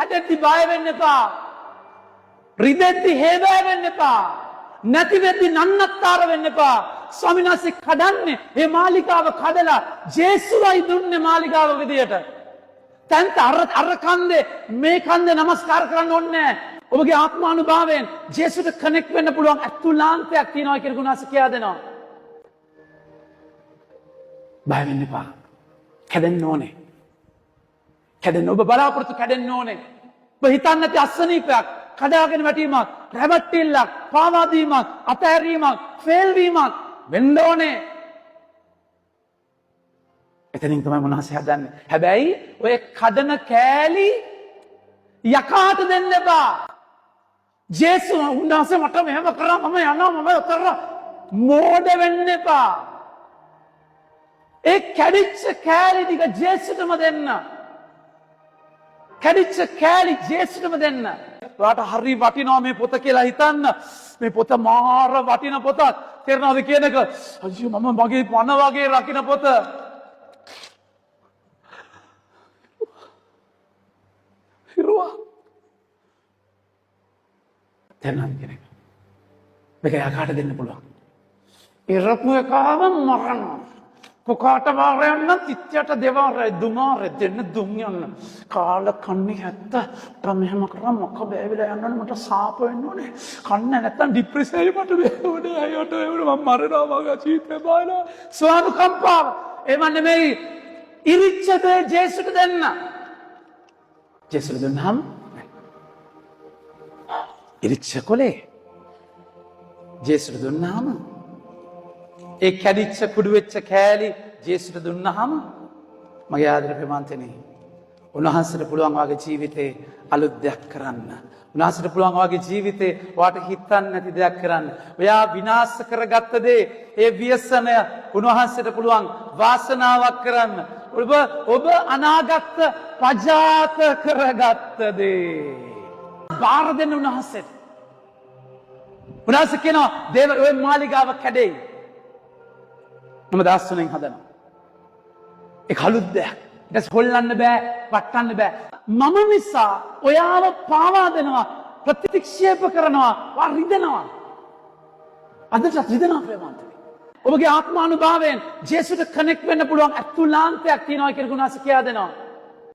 කැඩෙද්දි බය වෙන්න එපා. රිදෙද්දි හේබෑ වෙන්න එපා. නැති වෙද්දි නන්නත්තර වෙන්න එපා. ස්වාමීන් වහන්සේ කඩන්නේ මේ මාලිකාව කඩලා ජේසුවයි දුන්නේ මාලිකාව විදියට. තැන්ත අර කන්දේ මේ කන්දේ නමස්කාර කරන්න ඕනේ නැහැ. ඔබගේ ආත්මානුභාවයෙන් ජේසුට කනෙක්ට් වෙන්න පුළුවන් අතුලාන්තයක් තියෙනවා කියලා ගුණාස කියා දෙනවා. බය වෙන්න එපා. කැඩෙන්න ඕනේ. කැඩෙන්න ඔබ බලාපොරොත්තු කැඩෙන්න ඕනේ. ඔබ හිතන්නේ නැති අස්සනීපයක්, කඩාගෙන වැටීමක්, රැවටිල්ලක්, පාවාදීමක්, අතහැරීමක්, ෆේල් වීමක් වෙන්න ඕනේ. එතනින් තමයි මොනවාස හදන්නේ. හැබැයි ඔය කඩන කෑලි යකාට දෙන්න එපා. ජේසු උන්වහන්සේ මට මෙහෙම කරා මම යනවා මම කරා මෝඩ වෙන්න එපා. ඒ කැඩිච්ච කෑලි ටික ජේසුටම දෙන්න. කැඩිච්ච කෑලි ජේසුටම දෙන්න. ඔයාට හරි වටිනවා මේ පොත කියලා හිතන්න. මේ පොත මාර වටින පොතක්. තේරෙනවද කියන එක? අයියෝ මම මගේ පණ වගේ රකින්න පොත. හිරුවා. තේරෙනවද කියන එක? මේක යකාට දෙන්න පුළුවන්. ඉරපු එකාව මරනවා. කොකාට වාරයන්න තිත්්‍යයට දෙවාරය දුමාරය දෙන්න දුම් යන්න. කාල කන්නේ ඇත්ත මෙහෙම කරා මොක බෑවිලා යන්නන මට සාප වෙන්න ඕනේ. කන්න නැත්තම් ඩිප්‍රෙෂන් මට වෙන්නේ අයියට මම මරනවා මගේ ජීවිතේ බාලා. ස්වානුකම්පාව එහෙම නෙමෙයි. ඉරිච්ඡ දේ ජේසුට දෙන්න. ජේසුට දුන්නාම ඉරිච්ඡ කොලේ ජේසුට දුන්නාම ඒ කැඩිච්ච කුඩු වෙච්ච කෑලි ජේසුට දුන්නාම මගේ ආදර ප්‍රේමාන්තනේ උන්වහන්සේට පුළුවන් වාගේ ජීවිතේ අලුත් දෙයක් කරන්න. උන්වහන්සේට පුළුවන් වාගේ ජීවිතේ ඔයාට හිතන්නේ නැති දෙයක් කරන්න. ඔයා විනාශ කරගත්ත දේ ඒ ව්‍යසනය උන්වහන්සේට පුළුවන් වාසනාවක් කරන්න. ඔබ අනාගත පජාත කරගත්ත දේ බාර දෙන්න උන්වහන්සේට. උන්වහන්සේ කියනවා දේව ඔය මාලිගාව කැඩෙයි. මම දාස්සනෙන් හදනවා. ඒක අලුත් දෙයක්. ඊට හොල්ලන්න බෑ, වටන්න බෑ. මම නිසා ඔයාව පාවා දෙනවා, ප්‍රතික්ෂේප කරනවා, වා රිදෙනවා. අදටත් රිදෙනවා ප්‍රේමාන්තනේ. ඔබගේ ආත්මානුභාවයෙන් ජේසුට කනෙක්ට් වෙන්න පුළුවන් අතුලාන්තයක් තියෙනවා කියලා ගුණාස කියා දෙනවා.